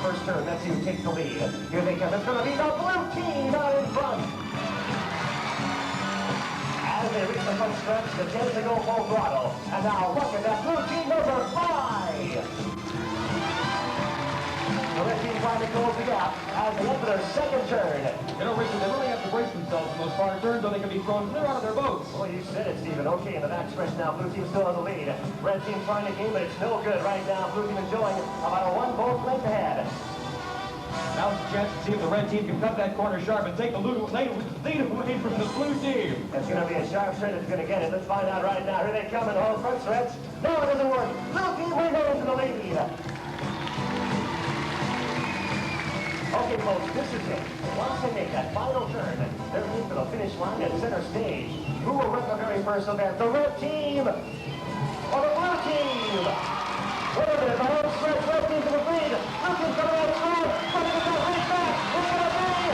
first turn. Let's see who takes the lead. Here they come. It's going to be the blue team out in front. As they reach the front stretch, the chance to go full throttle. And now look at that blue team number 5. The red team trying to close the gap as they enter their second turn. You know, Richard, they really have to brace themselves in those far turns or they can be thrown clear out of their boats. Well, you said it, Stephen. Okay, in the back stretch now, blue team still in the lead. Red team trying to gain, but it's no good right now. Blue team enjoying about a 1 boat length ahead. Now's the chance to see if the red team can cut that corner sharp and take the lead away from the blue team. It's going to be a sharp straight that's going to get it. Let's find out right now. Here they come in the whole front stretch. No, it doesn't work. Blue team way into the lead. Okay, folks, this is it. Once they make that final turn, they're in for the finish line at center stage. Who will win the very first event? The red team or the blue team? Wait a minute, the whole stretch, red team's in the lead. Blue team's coming out through. But it's going to race back. It's going to be the blue team.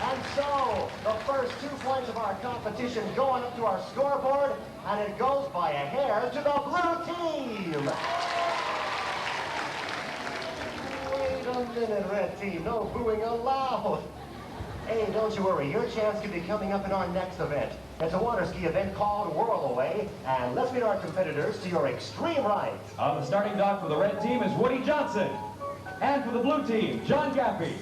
And so, the first 2 points of our competition going up to our scoreboard, and it goes by a hair to the blue team. Wait a minute, red team. No booing allowed. Hey, don't you worry. Your chance could be coming up in our next event. It's a water ski event called Whirlaway. And let's meet our competitors to your extreme right. On the starting dock for the red team is Woody Johnson. And for the blue team, John Gaffey.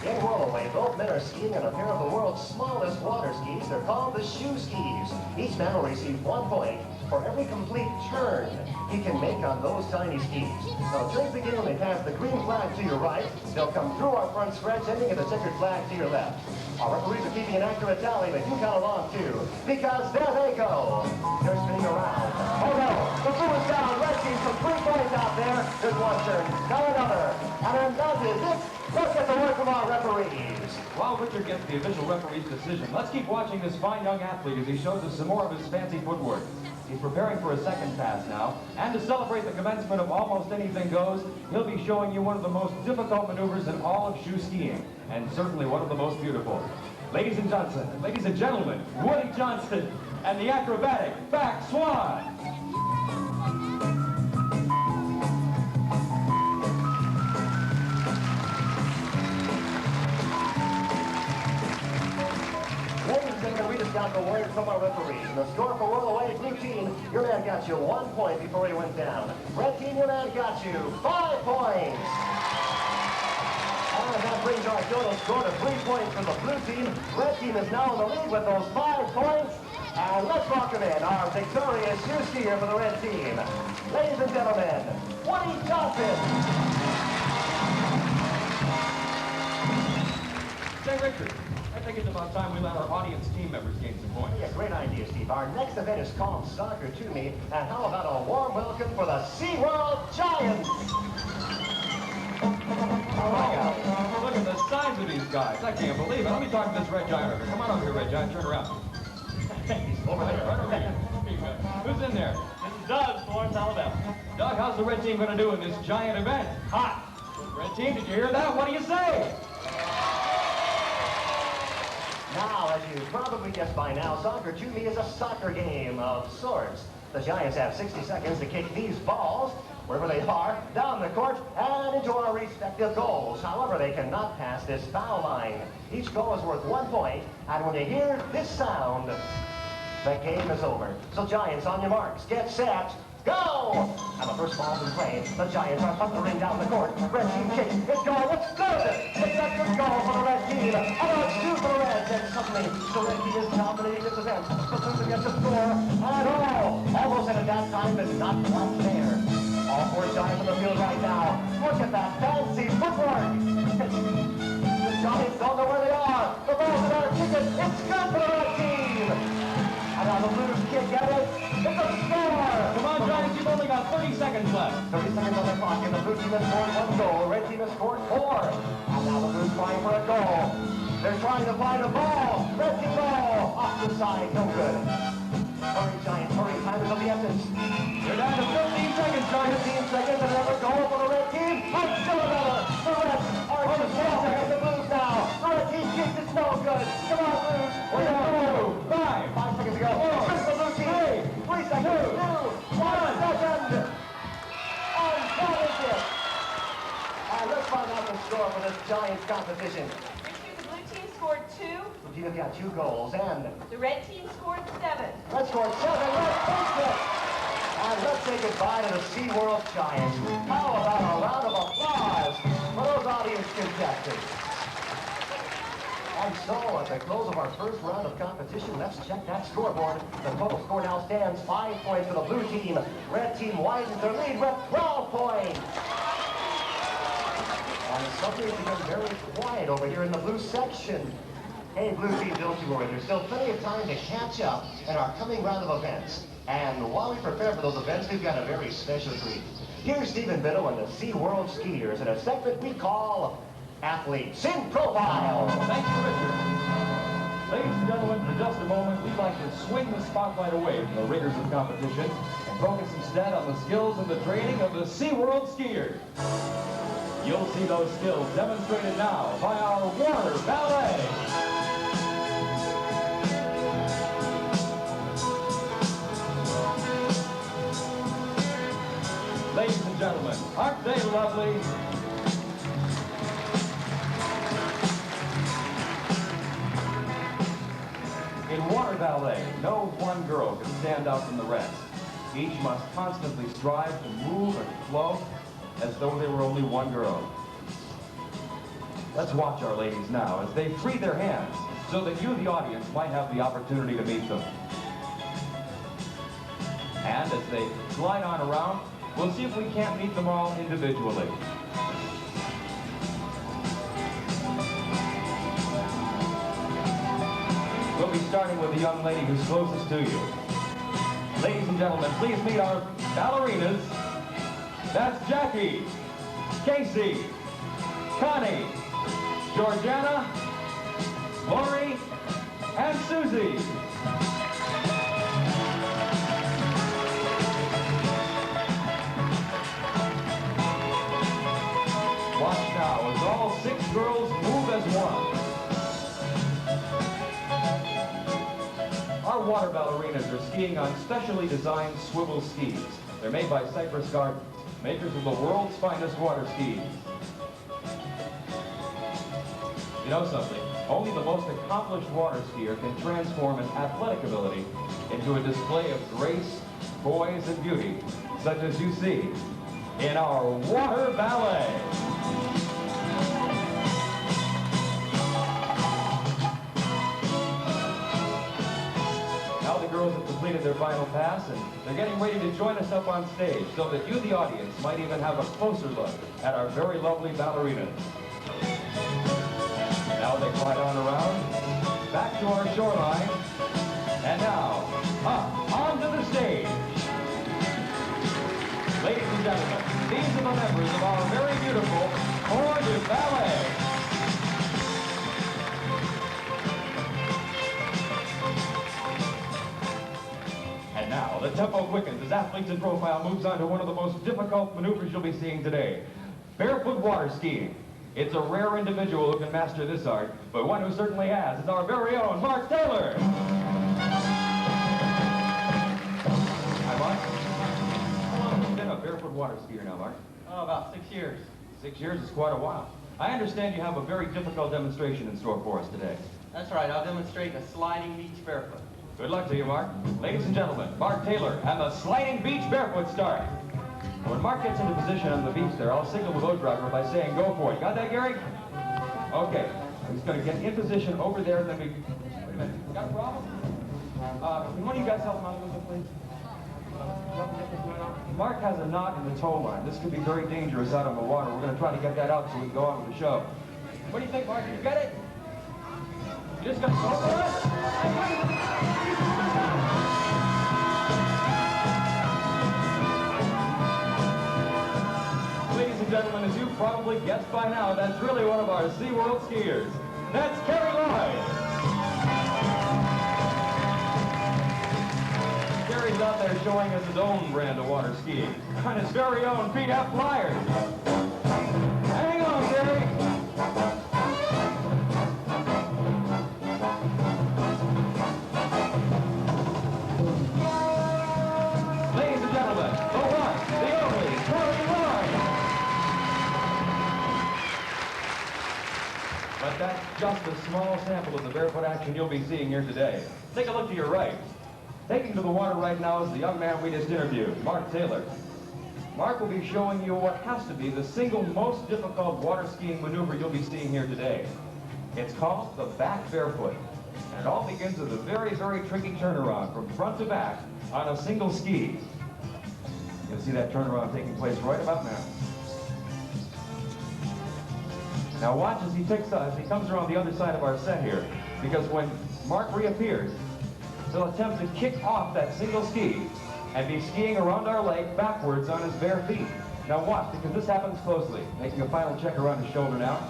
In Whirlaway, both men are skiing on a pair of the world's smallest water skis. They're called the shoe skis. Each man will receive 1 point for every complete turn he can make on those tiny skis. Now, turns begin when they pass the green flag to your right. They'll come through our front stretch, ending at the checkered flag to your left. Our referees are keeping an accurate tally, but you count along too, because there they go. They're spinning around. Oh no, the blue is down. Red team some 3 points out there. There's 1 turn, now another. And that is it. Let's get the word from our referees. While Richard gets the official referee's decision, let's keep watching this fine young athlete as he shows us some more of his fancy footwork. He's preparing for a second pass now, and to celebrate the commencement of Almost Anything Goes, he'll be showing you one of the most difficult maneuvers in all of shoe skiing, and certainly one of the most beautiful. Ladies and gentlemen, Woody Johnson and the acrobatic back swan. We just got the word from our referees. And the score for Whirlaway, blue team, your man got you 1 point before he went down. Red team, your man got you 5 points. And that brings our total score to 3 points for the blue team. Red team is now in the lead with those 5 points. And let's welcome in our victorious shoe skier for the red team. Ladies and gentlemen, Woody Johnson. Say, Richard, I think it's about time we let our audience team members gain some points. Yeah, great idea, Steve. Our next event is called Soccer to Me. And how about a warm welcome for the SeaWorld Giants? Oh my God. Look at the size of these guys. I can't believe it. Let me talk to this red giant over here. Come on over here, red giant. Turn around. He's over there. Right over here. Who's in there? This is Doug, Florence, Alabama. Doug, how's the red team going to do in this giant event? Hot. Red team, did you hear that? What do you say? Now, as you probably guessed by now, soccer to me is a soccer game of sorts. The Giants have 60 seconds to kick these balls, wherever they are, down the court and into our respective goals. However, they cannot pass this foul line. Each goal is worth 1 point, and when you hear this sound, the game is over. So Giants, on your marks, get set, go! And the first ball's in play. The Giants are thundering down the court. Red team kicks. It's going. It's good! It's a good goal for the red team. And it's 2 for the Reds. And suddenly, the red team is dominating this event. But soon to get the score. And almost at that time, but not quite there. All 4 Giants on the field right now. Look at that fancy footwork. The Giants don't know where they are. The ball's in our ticket. It's good for the red team. And now the Blues kick at it. It's a score! Come on, Giants, you've only got 30 seconds left. 30 seconds on the clock, and the blue team has scored 1 goal. The red team has scored 4. And now the Blues trying for a goal. They're trying to find a ball. Red team ball. Off the side, no good. Hurry, Giants, hurry. Time is of the essence. You're down to 15 seconds, Giants. 15 seconds, and another goal for the red team. And still another. The Reds are just 12 seconds. The Blues now. The red team kicks. It's no good. Come on, Blues. 1, 2, 5. 5 seconds to go. 4, Chris, the blue team. 3 seconds. competition. Richard, the blue team scored 2. The team has got 2 goals, and The red team scored 7. red scored 7. Red takes it. And let's say goodbye to the SeaWorld Giants. How about a round of applause for those audience contestants? And so, at the close of our first round of competition, let's check that scoreboard. The total score now stands 5 points for the blue team. Red team widens their lead with 12 points. And something's become very quiet over here in the blue section. Hey, blue team, don't you worry. There's still plenty of time to catch up in our coming round of events. And while we prepare for those events, we've got a very special treat. Here's Stephen Biddle and the SeaWorld Skiers in a segment we call Athletes in Profile. Thank you, Richard. Ladies and gentlemen, for just a moment, we'd like to swing the spotlight away from the rigors of competition and focus instead on the skills and the training of the SeaWorld skiers. You'll see those skills demonstrated now by our water ballet. Ladies and gentlemen, aren't they lovely? In water ballet, no one girl can stand out from the rest. Each must constantly strive to move and flow as though they were only one girl. Let's watch our ladies now as they free their hands so that you, the audience, might have the opportunity to meet them. And as they glide on around, we'll see if we can't meet them all individually. We'll be starting with the young lady who's closest to you. Ladies and gentlemen, please meet our ballerinas. That's Jackie, Casey, Connie, Georgiana, Lori, and Susie. Watch now as all 6 girls move as one. Our water ballerinas are skiing on specially designed swivel skis. They're made by Cypress Gardens, makers of the world's finest water skis. You know something? Only the most accomplished water skier can transform an athletic ability into a display of grace, poise, and beauty, such as you see in our water ballet. Now the girls have completed their final pass, and they're getting ready to join us up on stage so that you, the audience, might even have a closer look at our very lovely ballerinas. Now they glide on around, back to our shoreline, and now, up onto the stage. Ladies and gentlemen, these are the members of our very beautiful Corps de Ballet. And now, the tempo quickens as Athletes in Profile moves on to one of the most difficult maneuvers you'll be seeing today. Barefoot water skiing. It's a rare individual who can master this art, but one who certainly has is our very own Mark Taylor. Hi, Mark. How long have you been a barefoot water skier now, Mark? Oh, about 6 years. 6 years is quite a while. I understand you have a very difficult demonstration in store for us today. That's right, I'll demonstrate a sliding beach barefoot. Good luck to you, Mark. Ladies and gentlemen, Mark Taylor and the sliding beach barefoot start. When Mark gets into position on the beach there, I'll signal the boat driver by saying, go for it. Got that, Gary? Okay. He's going to get in position over there, and then we... Wait a minute. You got a problem? Can one of you guys help him out a little bit, please? Mark has a knot in the tow line. This could be very dangerous out on the water. We're going to try to get that out so we can go on with the show. What do you think, Mark? You get it? You just got to go for it? Ladies and gentlemen, as you've probably guessed by now, that's really one of our SeaWorld skiers. That's Kerry Lloyd. Kerry's out there showing us his own brand of water skiing on his very own PF Flyers. Hang on, Kerry. Ladies and gentlemen, the one, the only, Kerry Lloyd. just a small sample of the barefoot action you'll be seeing here today. Take a look to your right. Taking to the water right now is the young man we just interviewed, Mark Taylor. Mark will be showing you what has to be the single most difficult water skiing maneuver you'll be seeing here today. It's called the back barefoot. And it all begins with a very, very tricky turnaround from front to back on a single ski. You'll see that turnaround taking place right about now. Now watch as he comes around the other side of our set here, because when Mark reappears, he'll attempt to kick off that single ski and be skiing around our lake backwards on his bare feet. Now watch, because this happens closely. Making a final check around his shoulder now.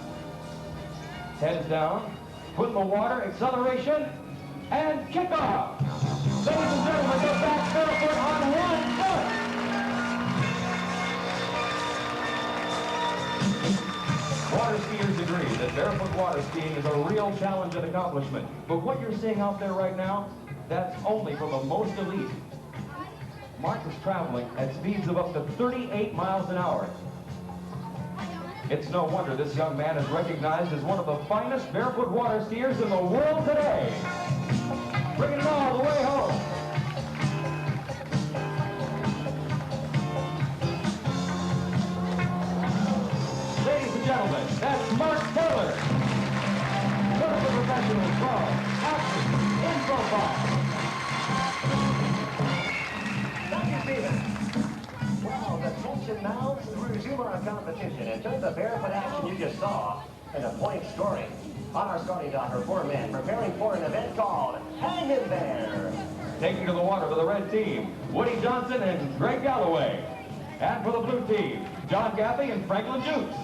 Head is down, foot in the water, acceleration, and kick off. Ladies and gentlemen, go back barefoot on one foot. Water skiers agree that barefoot water skiing is a real challenge and accomplishment. But what you're seeing out there right now, that's only for the most elite. Mark is traveling at speeds of up to 38 miles an hour. It's no wonder this young man is recognized as one of the finest barefoot water skiers in the world today. Bringing it all the way home. Ladies and gentlemen, that's Mark Taylor. One of the professionals from Action in Profile. Thank you, Stephen. Well, the tension mounts as we resume our competition. And turn the barefoot action you just saw into point scoring. On our starting dock are 4 men preparing for an event called Hang in There. Taking to the water for the red team, Woody Johnson and Greg Galloway. And for the blue team, John Gaffey and Franklin Jukes.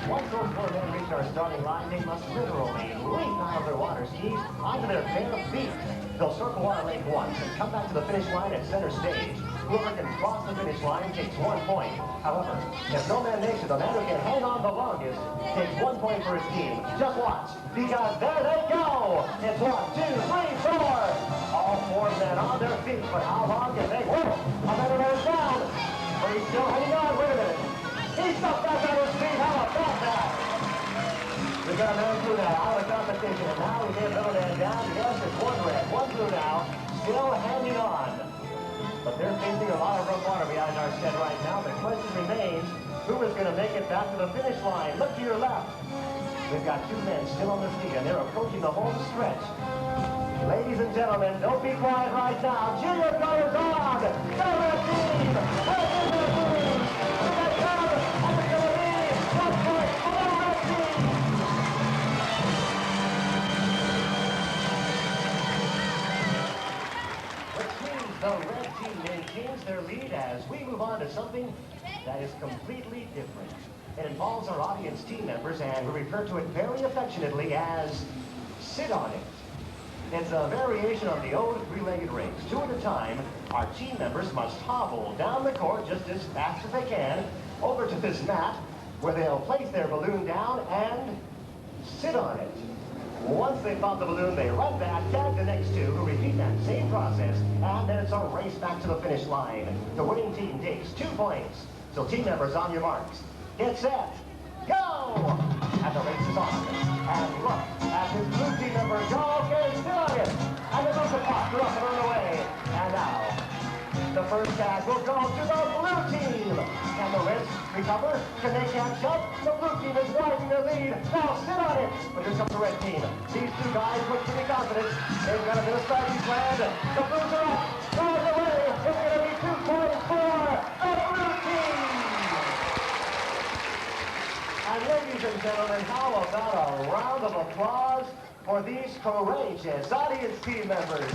Once those 4 men reach our starting line, they must literally leap out of their water skis onto their bare feet. They'll circle water lake once and come back to the finish line at center stage. Whoever can cross the finish line takes 1 point. However, if no man makes it, the man who can hang on the longest takes 1 point for his team. Just watch, because there they go! It's 1, 2, 3, 4! All 4 men on their feet, but how long can they? Whoa! A minute is down! But he's still hanging on. Wait a minute. He's stuck back on his feet. How about that? We got a man through now, out of competition, and now we get another man down. Yes, it's 1 red, 1 through now, still hanging on. But they're facing a lot of rough water behind our set right now. The question remains, who is going to make it back to the finish line? Look to your left. We've got 2 men still on their feet, and they're approaching the home stretch. Ladies and gentlemen, don't be quiet right now. Junior goes on. Go red team. Red team. We got down. And it's going to be 1 point for the red team. Which means the red team maintains their lead as we move on to something that is completely different. It involves our audience team members, and we refer to it very affectionately as Sit On It. It's a variation on the old 3-legged race. 2 at a time, our team members must hobble down the court just as fast as they can over to this mat where they'll place their balloon down and sit on it. Once they've popped the balloon, they run back, tag the next 2 who repeat that same process, and then it's a race back to the finish line. The winning team takes 2 points. So team members, on your marks, get set, go! And the race is on. And look at this blue team member, Joe, is still on it. And the buzzer clock are up and on the way. And now, the first tag will go to the blue team. And the Reds recover. Can they catch up? The blue team is widening their lead. Now sit on it. But here comes the red team. These 2 guys look pretty confident. They've got a bit of strategy planned. The blues are up. Throws away. It's going to be 2 points for the blue team. And ladies and gentlemen, how about a round of applause for these courageous audience team members?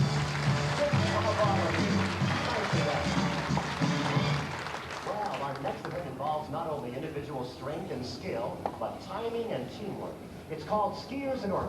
Well, our next event involves not only individual strength and skill, but timing and teamwork. It's called Skiers in Orbit.